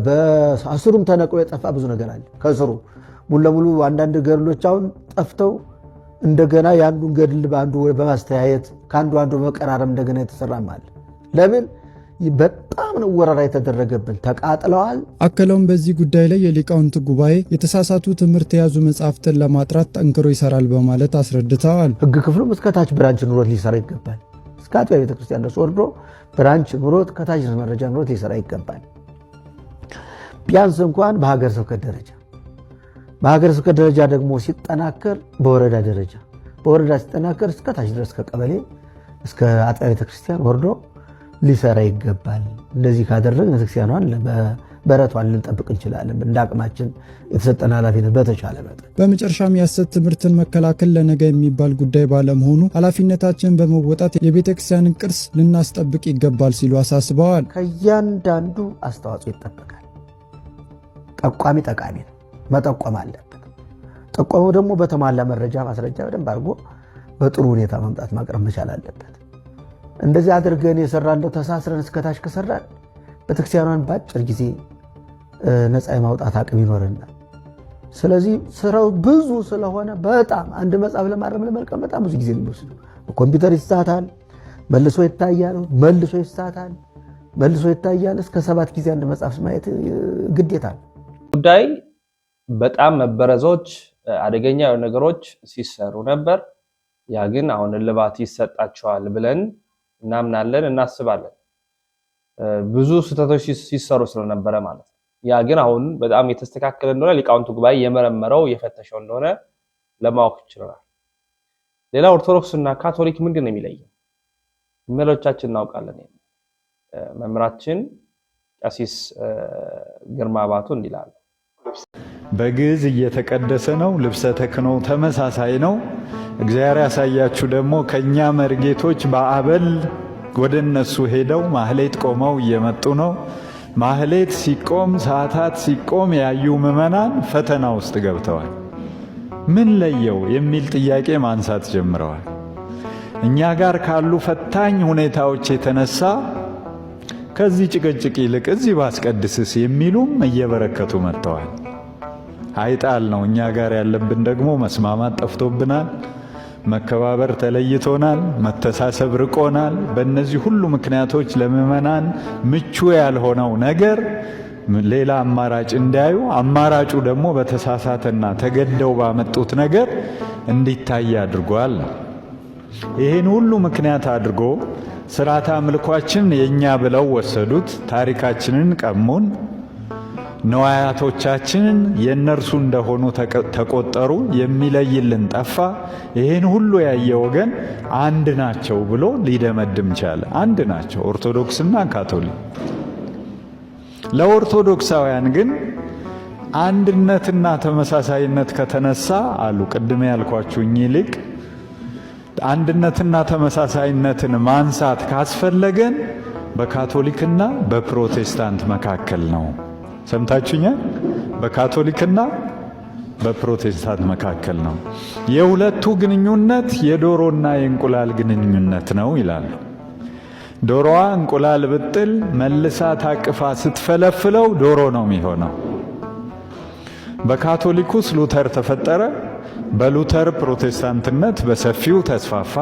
በአስሩም ተነቅሎ የጠፋ ብዙ ነገር አለ። ከስሩ ሙሉ ለሙሉ አንዳንድ ገድሎች አሁን ጠፍተው እንደገና ያንዱን ገድል በአንዱ በማስተያየት ከአንዱ በመቀራረብ እንደገና የተሰራም አለ። ለምን በጣም ነው ወረራ የተደረገብን፣ ተቃጥለዋል። አክለውም በዚህ ጉዳይ ላይ የሊቃውንት ጉባኤ የተሳሳቱ ትምህርት የያዙ መጻሕፍትን ለማጥራት ጠንክሮ ይሰራል በማለት አስረድተዋል። ሕግ ክፍሉም እስከታች ብራንች ኑሮት ሊሰራ ይገባል። እስከ አጥቢያ ቤተክርስቲያን ድረስ ወርዶ ብራንች ኑሮት ከታች መረጃ ኑሮት ሊሰራ ይገባል። ቢያንስ እንኳን በሀገር ስብከት ደረጃ ደግሞ ሲጠናከር በወረዳ ደረጃ ሲጠናከር እስከታች ድረስ ከቀበሌ እስከ አጥቢያ ቤተክርስቲያን ወርዶ ሊሰራ ይገባል። እንደዚህ ካደረግን ቤተክርስቲያኗን በረቷን ልንጠብቅ እንችላለን። እንደ አቅማችን የተሰጠን ኃላፊነት በተቻለ መጠን። በመጨረሻም የሐሰት ትምህርትን መከላከል ለነገ የሚባል ጉዳይ ባለመሆኑ ኃላፊነታችንን በመወጣት የቤተክርስቲያንን ቅርስ ልናስጠብቅ ይገባል ሲሉ አሳስበዋል። ከእያንዳንዱ አስተዋጽኦ ይጠበቃል። ጠቋሚ ጠቃሚ ነው፣ መጠቆም አለበት። ጠቆመው ደግሞ በተሟላ መረጃ ማስረጃ በደንብ አድርጎ በጥሩ ሁኔታ ማምጣት ማቅረብ መቻል አለበት። እንደዚህ አድርገን የሰራነው ተሳስረን እስከታች ከሰራን ቤተክርስቲያኗን በአጭር ጊዜ ነፃ የማውጣት አቅም ይኖረናል። ስለዚህ ስራው ብዙ ስለሆነ በጣም አንድ መጽሐፍ ለማረም ለመልቀም በጣም ብዙ ጊዜ የሚወስዱ በኮምፒውተር ይሳታል፣ መልሶ ይታያል፣ መልሶ ይሳታል፣ መልሶ ይታያል። እስከ 7 ጊዜ አንድ መጽሐፍ ማየት ግዴታ ነው። ጉዳይ በጣም መበረዞች፣ አደገኛ ነገሮች ሲሰሩ ነበር። ያ ግን አሁን እልባት ይሰጣቸዋል ብለን እናምናለን፣ እናስባለን። ብዙ ስህተቶች ሲሰሩ ስለነበረ ማለት ነው። ያ ግን አሁን በጣም የተስተካከለ እንደሆነ ሊቃውንቱ ጉባኤ የመረመረው የፈተሸው እንደሆነ ለማወቅ ይችላል። ሌላ ኦርቶዶክስ እና ካቶሊክ ምንድን ነው የሚለየው? መሪዎቻችን እናውቃለን። መምህራችን ቀሲስ ግርማ ባቱ እንዲላሉ በግዕዝ እየተቀደሰ ነው። ልብሰ ተክህኖው ተመሳሳይ ነው። እግዚአብሔር ያሳያችሁ ደግሞ ከኛ መርጌቶች በአበል ወደ እነሱ ሄደው ማህሌት ቆመው እየመጡ ነው። ማህሌት ሲቆም ሰዓታት ሲቆም ያዩ ምዕመናን ፈተና ውስጥ ገብተዋል። ምን ለየው የሚል ጥያቄ ማንሳት ጀምረዋል። እኛ ጋር ካሉ ፈታኝ ሁኔታዎች የተነሳ ከዚህ ጭቅጭቅ ይልቅ እዚህ ባስቀድስስ የሚሉም እየበረከቱ መጥተዋል። አይጣል ነው። እኛ ጋር ያለብን ደግሞ መስማማት ጠፍቶብናል። መከባበር ተለይቶናል፣ መተሳሰብ ርቆናል። በእነዚህ ሁሉ ምክንያቶች ለምዕመናን ምቹ ያልሆነው ነገር ሌላ አማራጭ እንዲያዩ አማራጩ ደግሞ በተሳሳተና ተገደው ባመጡት ነገር እንዲታይ አድርጓል። ይህን ሁሉ ምክንያት አድርጎ ስርዓተ አምልኳችን የኛ ብለው ወሰዱት፣ ታሪካችንን ቀሙን፣ ነዋያቶቻችንን የነርሱ እንደሆኑ ተቆጠሩ፣ የሚለይልን ጠፋ። ይህን ሁሉ ያየ ወገን አንድ ናቸው ብሎ ሊደመድም ቻለ። አንድ ናቸው ኦርቶዶክስና ካቶሊክ። ለኦርቶዶክሳውያን ግን አንድነትና ተመሳሳይነት ከተነሳ አሉ ቅድም ያልኳችሁ እኚህ ሊቅ አንድነትና ተመሳሳይነትን ማንሳት ካስፈለገን በካቶሊክና በፕሮቴስታንት መካከል ነው። ሰምታችሁኛል? በካቶሊክና በፕሮቴስታንት መካከል ነው። የሁለቱ ግንኙነት የዶሮና የእንቁላል ግንኙነት ነው ይላሉ። ዶሮዋ እንቁላል ብጥል መልሳ ታቅፋ ስትፈለፍለው ዶሮ ነው የሚሆነው። በካቶሊኩስ ሉተር ተፈጠረ። በሉተር ፕሮቴስታንትነት በሰፊው ተስፋፋ።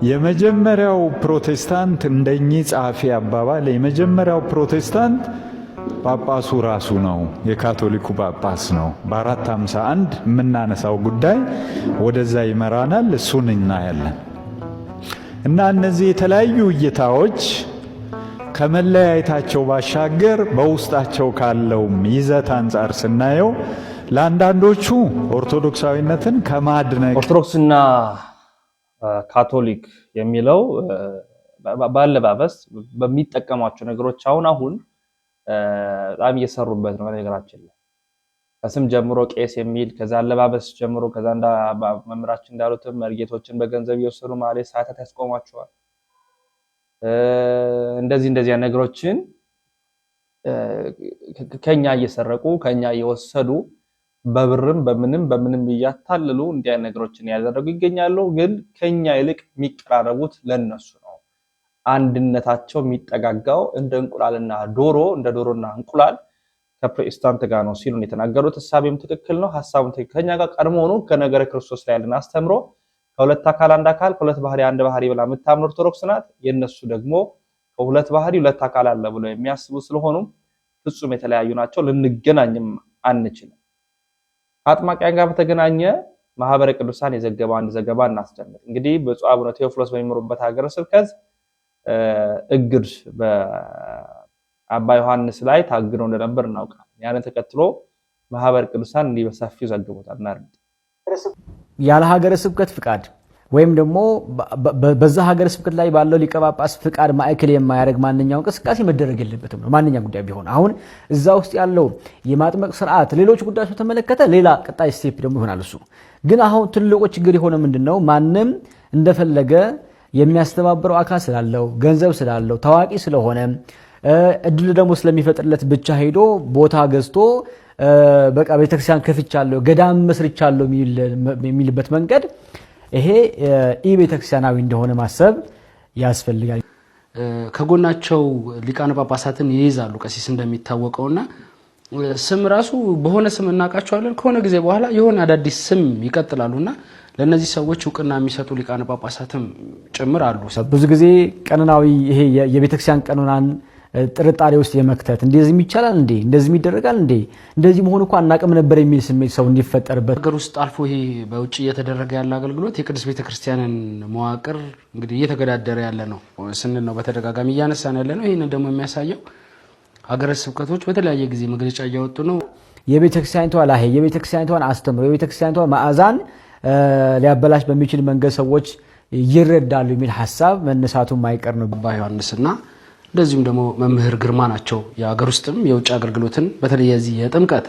የመጀመሪያው ፕሮቴስታንት እንደኚህ ጸሐፊ አባባል የመጀመሪያው ፕሮቴስታንት ጳጳሱ ራሱ ነው፣ የካቶሊኩ ጳጳስ ነው። በ451 የምናነሳው ጉዳይ ወደዛ ይመራናል፣ እሱን እናያለን። እና እነዚህ የተለያዩ እይታዎች ከመለያየታቸው ባሻገር በውስጣቸው ካለውም ይዘት አንጻር ስናየው ለአንዳንዶቹ ኦርቶዶክሳዊነትን ከማድነቅ ኦርቶዶክስና ካቶሊክ የሚለው ባለባበስ በሚጠቀሟቸው ነገሮች አሁን በጣም እየሰሩበት ነው። በነገራችን ላይ ከስም ጀምሮ ቄስ የሚል ከዛ አለባበስ ጀምሮ ከዛ መምህራችን እንዳሉትም መርጌቶችን በገንዘብ እየወሰዱ ማለት ሰዓታት ያስቆሟቸዋል። እንደዚህ ነገሮችን ከኛ እየሰረቁ ከኛ እየወሰዱ በብርም በምንም እያታለሉ እንዲያ ነገሮችን ያደረጉ ይገኛሉ። ግን ከኛ ይልቅ የሚቀራረቡት ለነሱ ነው። አንድነታቸው የሚጠጋጋው እንደ እንቁላልና ዶሮ እንደ ዶሮና እንቁላል ከፕሮቴስታንት ጋር ነው ሲሉ የተናገሩት። ሐሳቡም ትክክል ነው። ሐሳቡም ትክክለኛ ጋር ቀድሞውኑ ከነገረ ክርስቶስ ላይ ያለን አስተምሮ ከሁለት አካል አንድ አካል ከሁለት ባህሪ አንድ ባህሪ ብላ የምታምር ኦርቶዶክስ ናት። የነሱ ደግሞ ከሁለት ባህሪ ሁለት አካል አለ ብለው የሚያስቡ ስለሆኑ ፍጹም የተለያዩ ናቸው። ልንገናኝም አንችልም። ከአጥማቂያን ጋር በተገናኘ ማህበረ ቅዱሳን የዘገበው አንድ ዘገባ እናስደምጥ። እንግዲህ ብፁዕ አቡነ ቴዎፍሎስ በሚመሩበት ሀገረ ስብከት እግድ በአባ ዮሐንስ ላይ ታግደው እንደነበር እናውቃለን። ያንን ተከትሎ ማህበረ ቅዱሳን እንዲህ በሰፊው ዘግቦታል። ያለ ሀገረ ስብከት ፍቃድ ወይም ደግሞ በዛ ሀገረ ስብከት ላይ ባለው ሊቀ ጳጳስ ፍቃድ ማዕከል የማያደርግ ማንኛውም እንቅስቃሴ መደረግ የለበትም ነው። ማንኛውም ጉዳይ ቢሆን አሁን እዛ ውስጥ ያለው የማጥመቅ ስርዓት፣ ሌሎች ጉዳዮች በተመለከተ ሌላ ቀጣይ ስቴፕ ደግሞ ይሆናል። እሱ ግን አሁን ትልቁ ችግር የሆነ ምንድነው? ማንም እንደፈለገ የሚያስተባብረው አካል ስላለው፣ ገንዘብ ስላለው፣ ታዋቂ ስለሆነ፣ እድል ደግሞ ስለሚፈጥርለት ብቻ ሄዶ ቦታ ገዝቶ በቃ ቤተክርስቲያን ከፍቻለሁ ገዳም መስርቻለሁ የሚልበት መንገድ ይሄ ቤተክርስቲያናዊ እንደሆነ ማሰብ ያስፈልጋል። ከጎናቸው ሊቃነ ጳጳሳትን ይይዛሉ ቀሲስ እንደሚታወቀውና ስም ራሱ በሆነ ስም እናቃቸዋለን። ከሆነ ጊዜ በኋላ የሆነ አዳዲስ ስም ይቀጥላሉና ለነዚህ ሰዎች እውቅና የሚሰጡ ሊቃነ ጳጳሳትም ጭምር አሉ። ብዙ ጊዜ ቀኖናዊ ይሄ የቤተክርስቲያን ቀኖናን ጥርጣሬ ውስጥ የመክተት እንደዚህ ይቻላል እንዴ እንደዚህ ይደረጋል እንዴ እንደዚህ መሆኑ እንኳን አናቀም ነበር የሚል ስሜት ሰው እንዲፈጠርበት ሀገር ውስጥ አልፎ ይሄ በውጭ እየተደረገ ያለ አገልግሎት የቅድስት ቤተክርስቲያንን መዋቅር እንግዲህ እየተገዳደረ ያለ ነው ስንል ነው በተደጋጋሚ እያነሳን ያለ ነው። ይሄንን ደግሞ የሚያሳየው ሀገረ ስብከቶች በተለያየ ጊዜ መግለጫ እያወጡ ነው። የቤተክርስቲያኒቷ ላይ የቤተክርስቲያኒቷን አስተምሮ የቤተክርስቲያኒቷ ማዕዛን ሊያበላሽ በሚችል መንገድ ሰዎች ይረዳሉ የሚል ሐሳብ መነሳቱ ማይቀር ነው። አባ ዮሐንስና እንደዚሁም ደግሞ መምህር ግርማ ናቸው የሀገር ውስጥም የውጭ አገልግሎትን በተለይ የዚህ የጥምቀት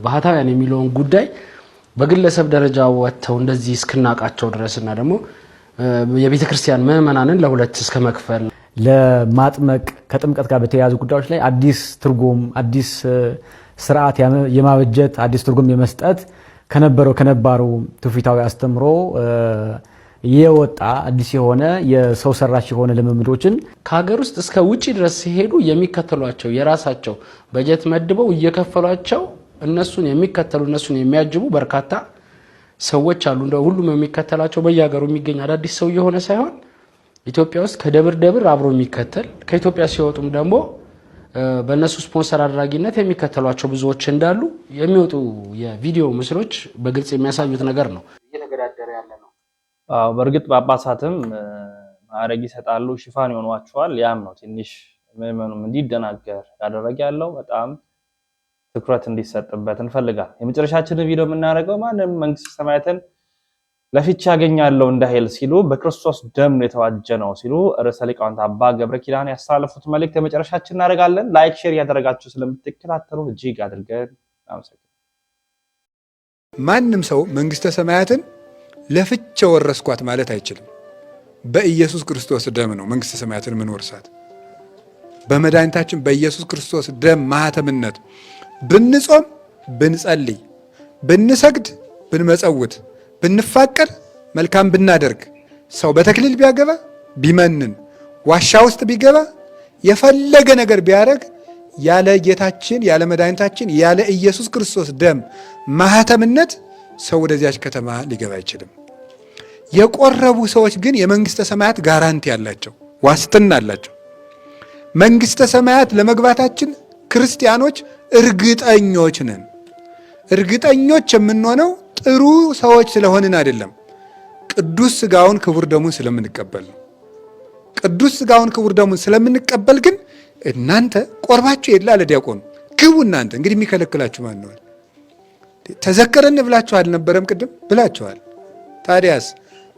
ባህታውያን የሚለውን ጉዳይ በግለሰብ ደረጃ ወጥተው እንደዚህ እስክናቃቸው ድረስና ደግሞ የቤተክርስቲያን ምዕመናንን ለሁለት እስከ መክፈል ለማጥመቅ ከጥምቀት ጋር በተያያዙ ጉዳዮች ላይ አዲስ ትርጉም አዲስ ስርዓት የማበጀት አዲስ ትርጉም የመስጠት ከነባሩ ትውፊታዊ አስተምሮ የወጣ አዲስ የሆነ የሰው ሰራሽ የሆነ ልምምዶችን ከሀገር ውስጥ እስከ ውጪ ድረስ ሲሄዱ የሚከተሏቸው የራሳቸው በጀት መድበው እየከፈሏቸው እነሱን የሚከተሉ እነሱን የሚያጅቡ በርካታ ሰዎች አሉ። እንደ ሁሉም የሚከተላቸው በየሀገሩ የሚገኝ አዳዲስ ሰው የሆነ ሳይሆን ኢትዮጵያ ውስጥ ከደብር ደብር አብሮ የሚከተል ከኢትዮጵያ ሲወጡም ደግሞ በእነሱ ስፖንሰር አድራጊነት የሚከተሏቸው ብዙዎች እንዳሉ የሚወጡ የቪዲዮ ምስሎች በግልጽ የሚያሳዩት ነገር ነው። እየተገዳደረ ያለ ነው። በእርግጥ ጳጳሳትም ማዕረግ ይሰጣሉ፣ ሽፋን ይሆኗቸዋል። ያም ነው ትንሽ ምዕመኑም እንዲደናገር ያደረገ ያለው። በጣም ትኩረት እንዲሰጥበት እንፈልጋለን። የመጨረሻችንን ቪዲዮ የምናደርገው ማንም መንግስተ ሰማያትን ለፍቻ ያገኛለሁ እንዳይል ሲሉ በክርስቶስ ደም የተዋጀ ነው ሲሉ ርዕሰ ሊቃውንት አባ ገብረ ኪዳን ያስተላለፉት መልእክት የመጨረሻችን እናደርጋለን። ላይክ ሼር ያደረጋችሁ ስለምትከታተሉ እጅግ አድርገን አመሰግናለሁ። ማንም ሰው መንግስተ ሰማያትን ለፍቻ ወረስኳት ማለት አይችልም። በኢየሱስ ክርስቶስ ደም ነው መንግስተ ሰማያትን የምንወርሳት። በመድኃኒታችን በኢየሱስ ክርስቶስ ደም ማህተምነት ብንጾም፣ ብንጸልይ፣ ብንሰግድ፣ ብንመጸውት፣ ብንፋቀር፣ መልካም ብናደርግ፣ ሰው በተክሊል ቢያገባ፣ ቢመንን፣ ዋሻ ውስጥ ቢገባ፣ የፈለገ ነገር ቢያደርግ ያለ ጌታችን ያለ መድኃኒታችን ያለ ኢየሱስ ክርስቶስ ደም ማህተምነት ሰው ወደዚያች ከተማ ሊገባ አይችልም። የቆረቡ ሰዎች ግን የመንግስተ ሰማያት ጋራንቲ አላቸው፣ ዋስትና አላቸው። መንግስተ ሰማያት ለመግባታችን ክርስቲያኖች እርግጠኞች ነን። እርግጠኞች የምንሆነው ጥሩ ሰዎች ስለሆንን አይደለም፣ ቅዱስ ሥጋውን ክቡር ደሙን ስለምንቀበል ነው። ቅዱስ ሥጋውን ክቡር ደሙን ስለምንቀበል ግን እናንተ ቆርባችሁ የለ አለ ዲያቆኑ፣ ግቡ እናንተ። እንግዲህ የሚከለክላችሁ ማን ነው? ተዘከረን ብላችሁ አልነበረም? ቅድም ብላችኋል። ታዲያስ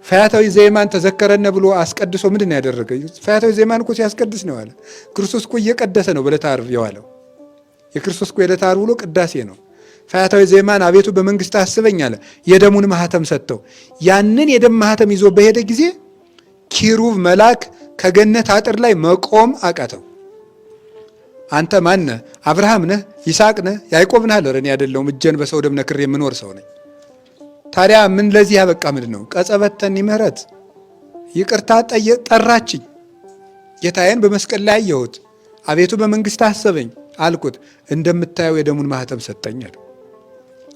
ፈያታዊ ዘየማን ተዘከረነ ብሎ አስቀድሶ ምንድን ያደረገ? ፈያታዊ ዘየማን እኮ ሲያስቀድስ ነው ያለ። ክርስቶስ እኮ እየቀደሰ ነው በዕለተ ዓርብ የዋለው። የክርስቶስ እኮ የዕለተ ዓርብ ውሎ ቅዳሴ ነው። ፈያታዊ ዘየማን አቤቱ በመንግስት አስበኝ አለ። የደሙን ማህተም ሰጥተው ያንን የደም ማህተም ይዞ በሄደ ጊዜ ኪሩብ መልአክ ከገነት አጥር ላይ መቆም አቃተው። አንተ ማን ነህ? አብርሃም ነህ? ይስሐቅ ነህ? ያዕቆብ ነህ? አለ። እኔ አይደለሁም፣ እጄን በሰው ደም ነክሬ የምኖር ሰው ነኝ። ታዲያ ምን ለዚህ ያበቃ ምንድን ነው? ቀጸበተኒ ምህረት ይቅርታ ጠራችኝ። ጌታዬን በመስቀል ላይ አየሁት። አቤቱ በመንግስት አሰበኝ አልኩት። እንደምታየው የደሙን ማህተም ሰጠኝ አለ።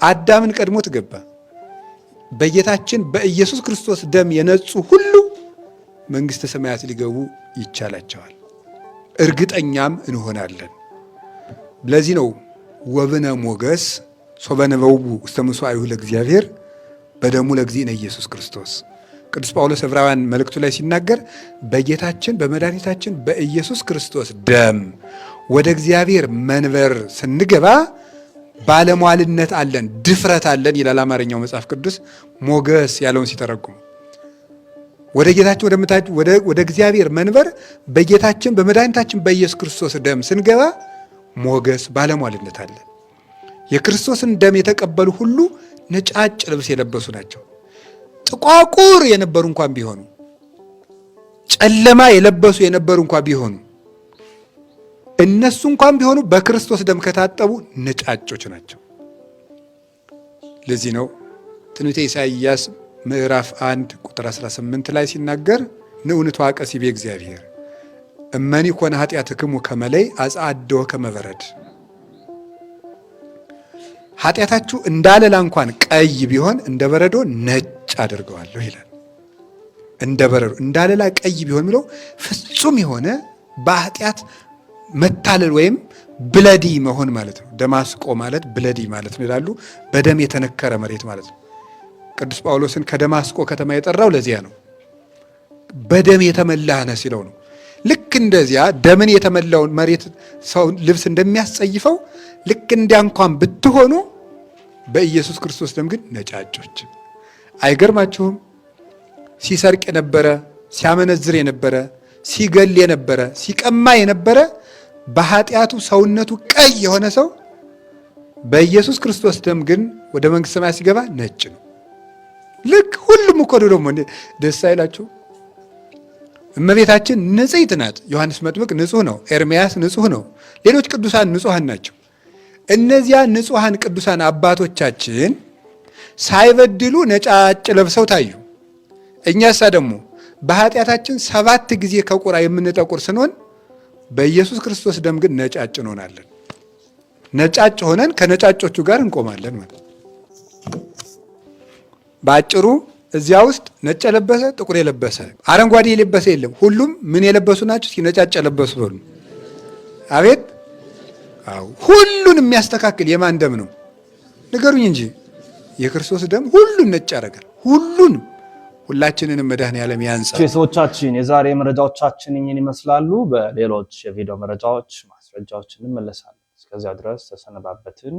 አዳምን ቀድሞት ገባ። በጌታችን በኢየሱስ ክርስቶስ ደም የነጹ ሁሉ መንግስተ ሰማያት ሊገቡ ይቻላቸዋል። እርግጠኛም እንሆናለን። ለዚህ ነው ወብነ ሞገስ ሶበነበው ውስተ ምሥዋዕሁ ለእግዚአብሔር በደሙ ለእግዚእነ ኢየሱስ ክርስቶስ። ቅዱስ ጳውሎስ ዕብራውያን መልእክቱ ላይ ሲናገር በጌታችን በመድኃኒታችን በኢየሱስ ክርስቶስ ደም ወደ እግዚአብሔር መንበር ስንገባ ባለሟልነት አለን፣ ድፍረት አለን ይላል አማርኛው መጽሐፍ ቅዱስ። ሞገስ ያለውን ሲተረጉም ወደ ጌታችን ወደ እግዚአብሔር መንበር በጌታችን በመድኃኒታችን በኢየሱስ ክርስቶስ ደም ስንገባ ሞገስ ባለሟልነት አለን። የክርስቶስን ደም የተቀበሉ ሁሉ ነጫጭ ልብስ የለበሱ ናቸው። ጥቋቁር የነበሩ እንኳን ቢሆኑ፣ ጨለማ የለበሱ የነበሩ እንኳን ቢሆኑ፣ እነሱ እንኳን ቢሆኑ በክርስቶስ ደም ከታጠቡ ነጫጮች ናቸው። ለዚህ ነው ትንቢተ ኢሳይያስ ምዕራፍ 1 ቁጥር 18 ላይ ሲናገር ንዑንቱ አቀሲቤ እግዚአብሔር እመኒ ኮነ ኃጢአትክሙ ከመለይ አጽአደወ ከመበረድ፣ ኃጢአታችሁ እንዳለላ እንኳን ቀይ ቢሆን እንደ በረዶ ነጭ አድርገዋለሁ ይላል። እንደ በረዶ እንዳለላ ቀይ ቢሆን ብለው ፍጹም የሆነ በኃጢአት መታለል ወይም ብለዲ መሆን ማለት ነው። ደማስቆ ማለት ብለዲ ማለት ነው ይላሉ። በደም የተነከረ መሬት ማለት ነው። ቅዱስ ጳውሎስን ከደማስቆ ከተማ የጠራው ለዚያ ነው። በደም የተመላህ ነህ ሲለው ነው። ልክ እንደዚያ ደምን የተመላውን መሬት ሰው ልብስ እንደሚያስጸይፈው ልክ እንዲያ እንኳን ብትሆኑ በኢየሱስ ክርስቶስ ደም ግን ነጫጮች። አይገርማችሁም? ሲሰርቅ የነበረ፣ ሲያመነዝር የነበረ፣ ሲገል የነበረ፣ ሲቀማ የነበረ በኃጢአቱ ሰውነቱ ቀይ የሆነ ሰው በኢየሱስ ክርስቶስ ደም ግን ወደ መንግሥተ ሰማያት ሲገባ ነጭ ነው። ልክ ሁሉም እኮ ደግሞ ደስ አይላችሁ? እመቤታችን ንጽሕት ናት። ዮሐንስ መጥምቅ ንጹሕ ነው። ኤርምያስ ንጹሕ ነው። ሌሎች ቅዱሳን ንጹሐን ናቸው። እነዚያ ንጹሐን ቅዱሳን አባቶቻችን ሳይበድሉ ነጫጭ ለብሰው ታዩ። እኛሳ ደግሞ በኃጢአታችን 7 ጊዜ ከቁራ የምንጠቁር ስንሆን በኢየሱስ ክርስቶስ ደም ግን ነጫጭ እንሆናለን። ነጫጭ ሆነን ከነጫጮቹ ጋር እንቆማለን ማለት። ባጭሩ እዚያ ውስጥ ነጭ የለበሰ ጥቁር የለበሰ አረንጓዴ የለበሰ የለም። ሁሉም ምን የለበሱ ናቸው? ሲነጫጭ የለበሱ በሉ። አቤት! አዎ፣ ሁሉን የሚያስተካክል የማን ደም ነው? ንገሩኝ እንጂ። የክርስቶስ ደም ሁሉን ነጭ ያደርጋል። ሁላችንንም መድኃኔዓለም ያንጻ። ሰዎቻችን የዛሬ መረጃዎቻችን እኚህን ይመስላሉ። በሌሎች የቪዲዮ መረጃዎች ማስረጃዎች እንመለሳለን። እስከዚያ ድረስ ተሰነባበትን።